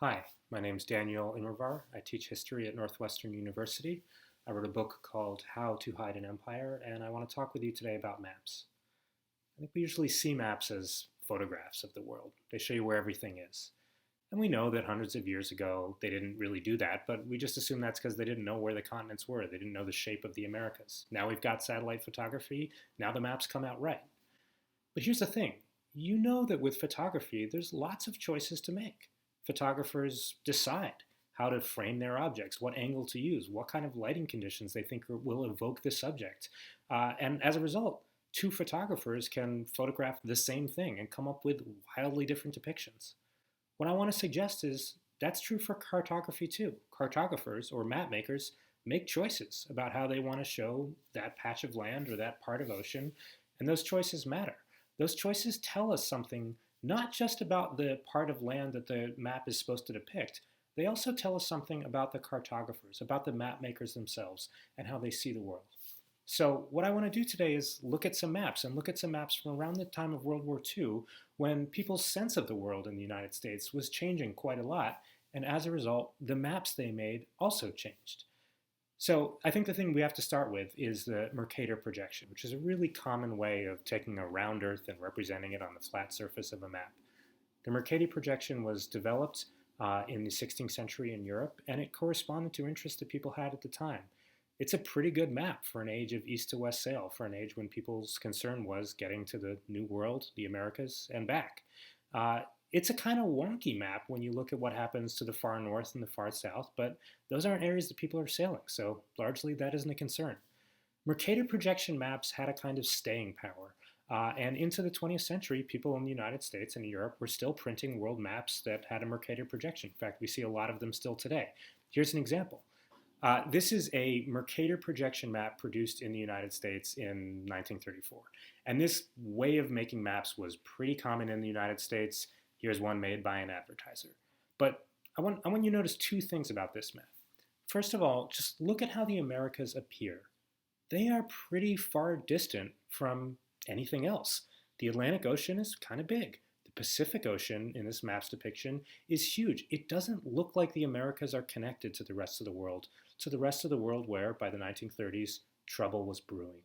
Hi, my name is Daniel Immerwahr. I teach history at Northwestern University. I wrote a book called How to Hide an Empire, and I want to talk with you today about maps. I think we usually see maps as photographs of the world. They show you where everything is. And we know that hundreds of years ago they didn't really do that, but we just assume that's because they didn't know where the continents were. They didn't know the shape of the Americas. Now we've got satellite photography. Now the maps come out right. But here's the thing, you know that with photography, there's lots of choices to make. Photographers decide how to frame their objects, what angle to use, what kind of lighting conditions they think will evoke the subject. And as a result, two photographers can photograph the same thing and come up with wildly different depictions. What I want to suggest is that's true for cartography too. Cartographers or map makers make choices about how they want to show that patch of land or that part of ocean, and those choices matter. Those choices tell us something not just about the part of land that the map is supposed to depict, they also tell us something about the cartographers, about the map makers themselves, and how they see the world. So what I want to do today is look at some maps, and look at some maps from around the time of World War II, when people's sense of the world in the United States was changing quite a lot, and as a result, the maps they made also changed. So I think the thing we have to start with is the Mercator projection, which is a really common way of taking a round Earth and representing it on the flat surface of a map. The Mercator projection was developed in the 16th century in Europe, and it corresponded to interests that people had at the time. It's a pretty good map for an age of east to west sail, for an age when people's concern was getting to the New World, the Americas, and back. It's a kind of wonky map when you look at what happens to the far north and the far south, but those aren't areas that people are sailing, so largely that isn't a concern. Mercator projection maps had a kind of staying power, and into the 20th century, people in the United States and Europe were still printing world maps that had a Mercator projection. In fact, we see a lot of them still today. Here's an example. This is a Mercator projection map produced in the United States in 1934. And this way of making maps was pretty common in the United States. Here's one made by an advertiser. But I want you to notice two things about this map. First of all, just look at how the Americas appear. They are pretty far distant from anything else. The Atlantic Ocean is kind of big. The Pacific Ocean in this map's depiction is huge. It doesn't look like the Americas are connected to the rest of the world, where, by the 1930s, trouble was brewing.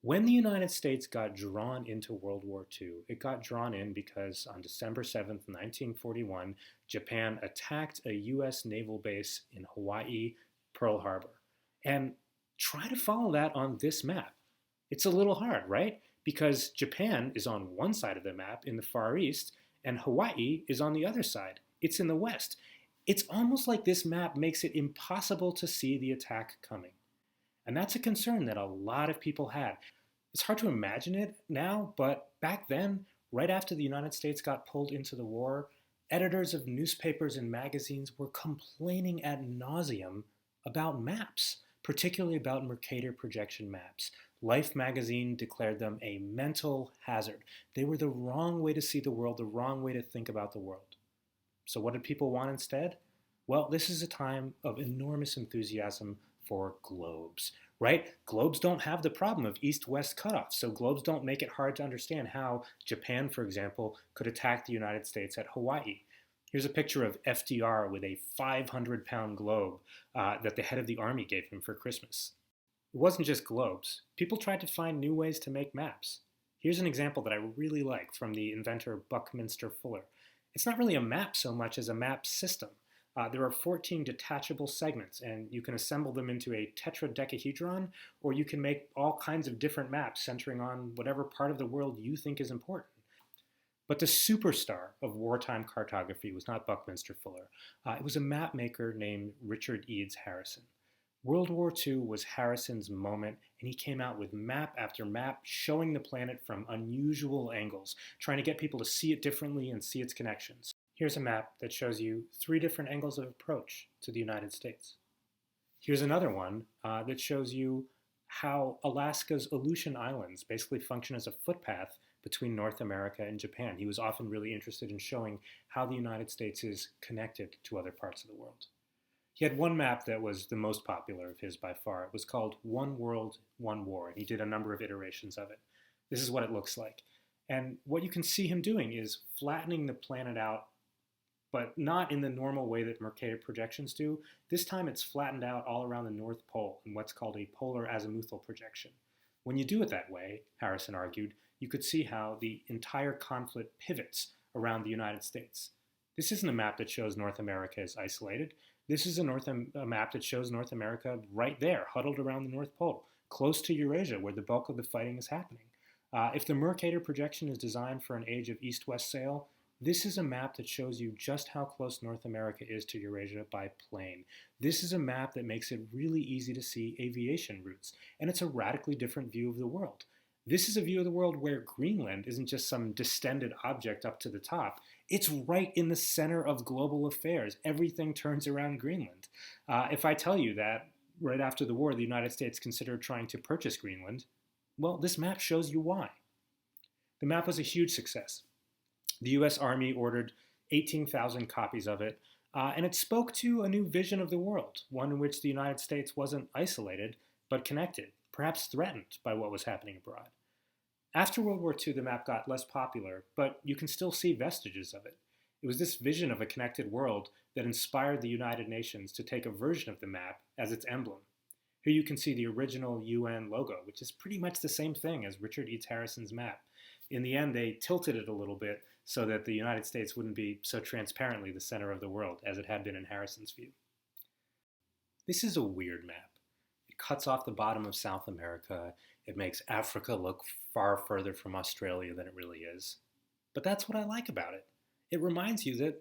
When the United States got drawn into World War II, it got drawn in because on December 7th, 1941, Japan attacked a U.S. naval base in Hawaii, Pearl Harbor. And try to follow that on this map. It's a little hard, right? Because Japan is on one side of the map in the Far East, and Hawaii is on the other side. It's in the West. It's almost like this map makes it impossible to see the attack coming. And that's a concern that a lot of people had. It's hard to imagine it now, but back then, right after the United States got pulled into the war, editors of newspapers and magazines were complaining ad nauseum about maps, particularly about Mercator projection maps. Life magazine declared them a mental hazard. They were the wrong way to see the world, the wrong way to think about the world. So what did people want instead? Well, this is a time of enormous enthusiasm for globes, right? Globes don't have the problem of east-west cutoffs, so globes don't make it hard to understand how Japan, for example, could attack the United States at Hawaii. Here's a picture of FDR with a 500-pound globe that the head of the army gave him for Christmas. It wasn't just globes. People tried to find new ways to make maps. Here's an example that I really like from the inventor Buckminster Fuller. It's not really a map so much as a map system. There are 14 detachable segments, and you can assemble them into a tetradecahedron, or you can make all kinds of different maps centering on whatever part of the world you think is important. But the superstar of wartime cartography was not Buckminster Fuller. It was a map maker named Richard Edes Harrison. World War II was Harrison's moment, and he came out with map after map showing the planet from unusual angles, trying to get people to see it differently and see its connections. Here's a map that shows you 3 different angles of approach to the United States. Here's another one that shows you how Alaska's Aleutian Islands basically function as a footpath between North America and Japan. He was often really interested in showing how the United States is connected to other parts of the world. He had one map that was the most popular of his by far. It was called One World, One War, and he did a number of iterations of it. This is what it looks like. And what you can see him doing is flattening the planet out but not in the normal way that Mercator projections do. This time it's flattened out all around the North Pole in what's called a polar azimuthal projection. When you do it that way, Harrison argued, you could see how the entire conflict pivots around the United States. This isn't a map that shows North America as isolated. This is a map that shows North America right there, huddled around the North Pole, close to Eurasia, where the bulk of the fighting is happening. If the Mercator projection is designed for an age of east-west sail, this is a map that shows you just how close North America is to Eurasia by plane. This is a map that makes it really easy to see aviation routes, and it's a radically different view of the world. This is a view of the world where Greenland isn't just some distended object up to the top. It's right in the center of global affairs. Everything turns around Greenland. If I tell you that right after the war, the United States considered trying to purchase Greenland, well, this map shows you why. The map was a huge success. The US Army ordered 18,000 copies of it, and it spoke to a new vision of the world, one in which the United States wasn't isolated, but connected, perhaps threatened by what was happening abroad. After World War II, the map got less popular, but you can still see vestiges of it. It was this vision of a connected world that inspired the United Nations to take a version of the map as its emblem. Here you can see the original UN logo, which is pretty much the same thing as Richard Edes Harrison's map. In the end, they tilted it a little bit so that the United States wouldn't be so transparently the center of the world as it had been in Harrison's view. This is a weird map. It cuts off the bottom of South America. It makes Africa look far further from Australia than it really is. But that's what I like about it. It reminds you that,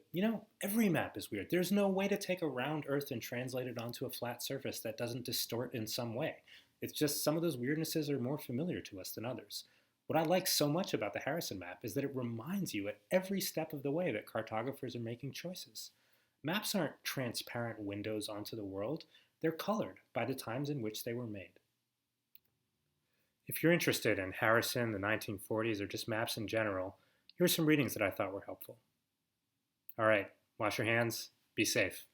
every map is weird. There's no way to take a round Earth and translate it onto a flat surface that doesn't distort in some way. It's just some of those weirdnesses are more familiar to us than others. What I like so much about the Harrison map is that it reminds you at every step of the way that cartographers are making choices. Maps aren't transparent windows onto the world. They're colored by the times in which they were made. If you're interested in Harrison, the 1940s, or just maps in general, here are some readings that I thought were helpful. All right, wash your hands, be safe.